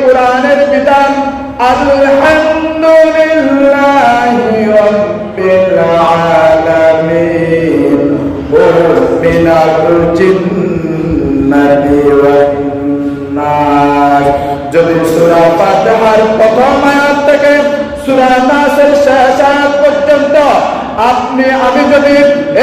কোরআনের বিধান আলহামদুলিল্লাহি রাব্বিল আলামিন মিনাল জিন্নাতি ওয়ান নাস। যদি সূরা ফাতিহার প্রথম আয়াত থেকে সূরা নাসের শেষ আয়াত পর্যন্ত আমি যদি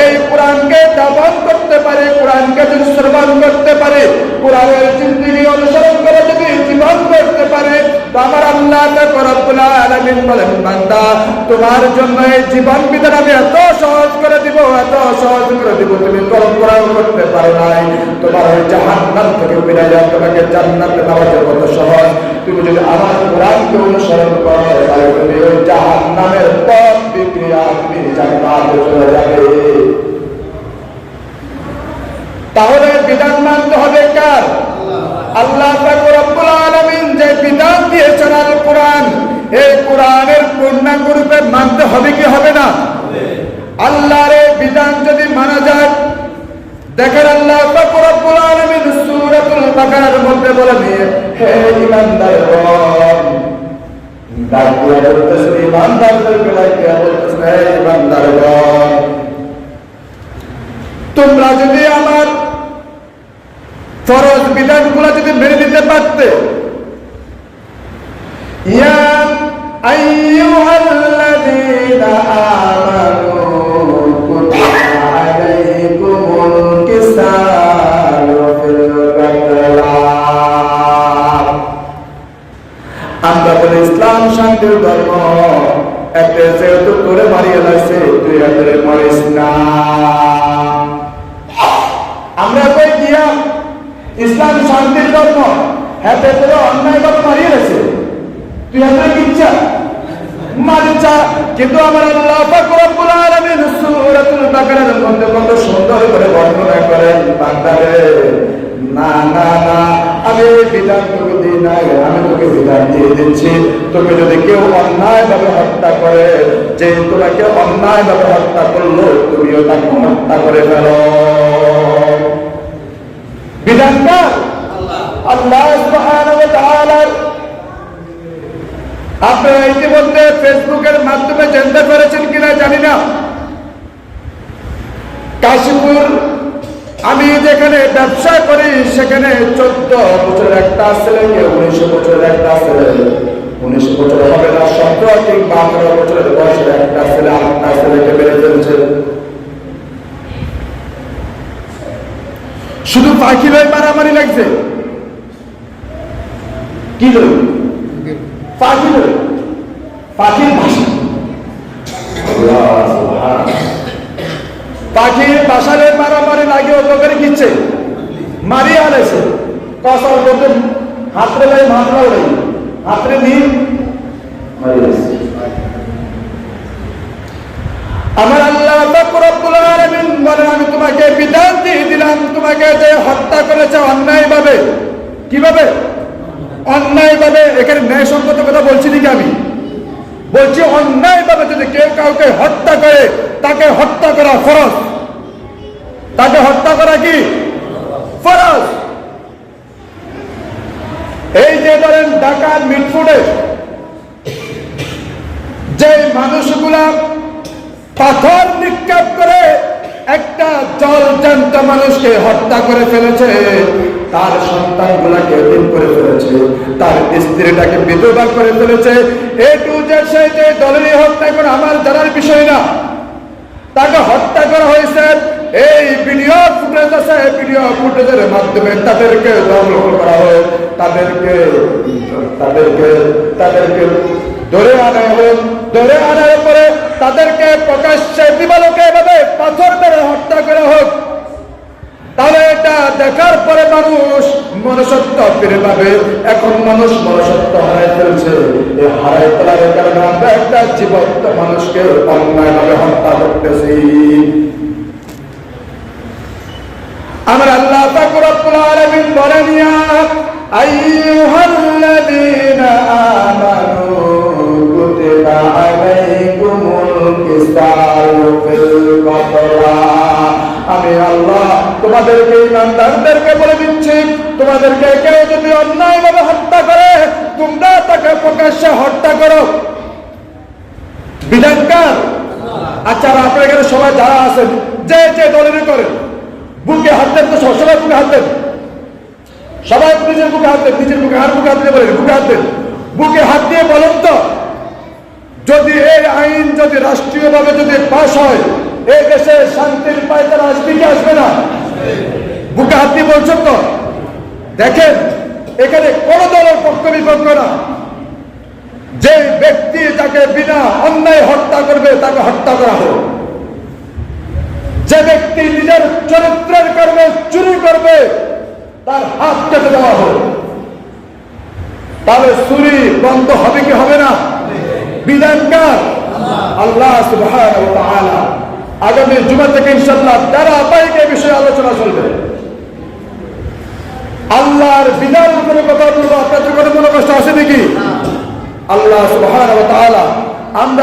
এই কোরআনকে দাবন করতে পারি, কোরআনকে যদি শ্রবণ করতে পারি, কোরআনের জিন্দেগি অনুসরণ করে যদি জীবন করতে পারি, তো আমার আল্লাহ রব্বুল আলামিন বলেন, বান্দা তোমার জন্য এই জীবন বিধান আমি এত সহজ করে দিব, এত সহজ করে দিব, তুমি কল্পনা করতে পারো নাই। তোমার ওই জাহান্নাম থেকে বেরিয়ে যাওয়া তোমাকে জান্নাতে নেওয়া কত সহজ। তুমি যদি আমার কোরআনকে অনুসরণ করো তাহলে তুমি ওই জাহান্নামের পথ বিক্রিয়া তুমি জান্নাতে চলে যাবে। তাহলে বিধান মানতে হবে কার? আল্লাহ পাক রব্বুল আলামিন যে বিধান দিয়েছেন আল কোরআন, এই কোরআনের পূর্ণাঙ্গ রূপে মানতে হবে কি হবে না? আল্লাহর এই বিধান যদি মানা যায়, দেখেন আল্লাহ পাক রব্বুল আলামিন সূরাতুল বাকারার মধ্যে বলেন, হে ঈমানদারগণ, ডাকিয়ে বলতেছেন ঈমানদারদেরকে ডাকিয়ে বলতেছেন, হে ঈমানদারগণ, তোমরা যদি আমার ফরজ বিধানগুলো যদি মেনে নিতে পারতে, ইয়া আইয়ুহাল্লাযীনা আমানু কুতিবা আলাইকুমুল কিসালু ফিল কাতলা। আমরা বলি ইসলাম শান্তির ধর্ম, একটা যেহেতু করে মারিয়ে লাগছে তুই হাতে মারিস না। আমরা কই গিয়া ইসলাম শান্তির ধর্ম, হাতে করে অন্যায় ভাবে মারিয়ে লাগছে তুই হাতে কিচ্ছা মারিচ্ছা। কিন্তু আমার আল্লাহ পাক রব্বুল আলামিন সূরাতুল বাকারার মধ্যে কত সুন্দর করে বর্ণনা করেন, বান্দারে না না না, আমি বিধান তোকে দিই নাই, আমি তোকে বিধান দিয়ে দিচ্ছি। তোকে যদি কেউ অন্যায় ভাবে হত্যা করে, যে তোমাকে অন্যায় ভাবে হত্যা করলো, তুমিও তাকে হত্যা করে ফেলো। বিধানটা আল্লাহ সুবহানাহু ওয়া তাআলার। আপনারা ইতিমধ্যে ফেসবুকের মাধ্যমে জানতে পেরেছেন কিনা জানি না, কাশীপুর আমি যেখানে ব্যবসা করি সেখানে 14 বছরের একটা ছেলেকে 19 বছরের একটা ছেলে, 19 বছর হবে না, 17 কিংবা 18 বছরের বয়সের একটা ছেলে আরেকটা ছেলেকে মেরে ফেলছে। শুধু পাখি লই মারামারি লাগছে, কি লই? পাখি লই, পাখির ভাষা, পাখির বাসালে মারামারি লাগে, ওকে কিচ্ছে মারিয়ে আনেছে, কসার করতে হাতরে লাই মাতরাও নাই, হাতরে দিন আমার আল্লাহ পাক রব্বুল আলামিন বলেন, আমি তোমাকে বিধান দিয়ে দিলাম, তোমাকে যে হত্যা করেছে অন্যায় ভাবে, কিভাবে? অন্যায় ভাবে। এখানে ন্যায় সঙ্গত কথা বলছি নাকি? আমি বলছি অন্যায় ভাবে যদি কেউ কাউকে হত্যা করে, তাকে হত্যা করা ফরজ, তাকে হত্যা করা কি ফরজ। এই যে ধরেন ঢাকার মিটফুটে যে মানুষগুলা পাথর নিক্ষেপ করে একটা জলজান্ত মানুষকে হত্যা করে ফেলেছে, তার সন্তানগুলাকে এতিম করে ফেলেছে, তার স্ত্রীটাকে বিধবা করে ফেলেছে, এ টু জেড সে যে দলেরই হত্যা করে আমার জানার বিষয় না, তাকে হত্যা করা হয়েছে। এই ভিডিও ফুটেজ আছে, ভিডিও ফুটেজের মাধ্যমে তাদেরকে দখল করা হয়, তাদেরকে ধরে আনা হোক, ধরে আনার পরে তাদেরকে প্রকাশ্যে দিবালোকে এভাবে পাথর মেরে হত্যা করা হোক। তাহলে এটা দেখার পরে মানুষ মনুষ্যত্ব ফিরে পাবে। এখন মানুষ মনুষ্যত্ব হারাই ফেলছে, এই হারাই ফেলার কারণে আমরা একটা জীবন্ত মানুষকে অন্যায়ভাবে হত্যা করতেছি। আমার আল্লাহ পাক রব্বুল আলামিন বলেন, ইয়া আইয়ুহাল্লাযীনা আমানু কুতিবা আলাইকুমুল কিসালু ফিল কাতলা। আমি আল্লাহ তোমাদেরকে ইমানদারদেরকে বলে দিচ্ছি, তোমাদেরকে কেউ যদি যদি অন্যায়ভাবে হত্যা করে তোমরা তাকে প্রকাশ্যে হত্যা করো, বিধানকার। আচ্ছা, আপনার এখানে সবাই যারা আছেন যে যে দলেরই করেন, বুকে হাত দেন তো, সবাই বুকে হাত দেন, সবাই নিজের বুকে হাত দেন, নিজের বুকে হাত দিয়ে বলেন, বুকে হাত দেন, বুকে হাত দিয়ে বলেন তো, যদি এই আইন যদি রাষ্ট্রীয়ভাবে যদি পাশ হয় এই দেশে শান্তির পায়তারা আসবে কি আসবে না? বুকে হাত দিয়ে বলছেন তো? দেখেন, এখানে কোন দলের পক্ষ বিপক্ষ না। যে ব্যক্তি যাকে বিনা অন্যায় হত্যা করবে তাকে হত্যা করা হোক। যে ব্যক্তি নিজের চরিত্রের কারণে চুরি করবে তার হাত কেটে দেওয়া হোক। তাহলে চুরি বন্ধ হবে কি হবে না? বিধানকার আল্লাহ সুবহানাহু ওয়া তাআলা। আগামী জুমা থেকে ইনশাআল্লাহ ধারাবাহিক এই বিষয়ে আলোচনা চলবে। আল্লাহর বিধানের উপরে কথা বলবো। আপনাদের কোনো মনে কষ্ট আছে নাকি? আল্লাহ সুবহানাহু ওয়া তাআলা আমরা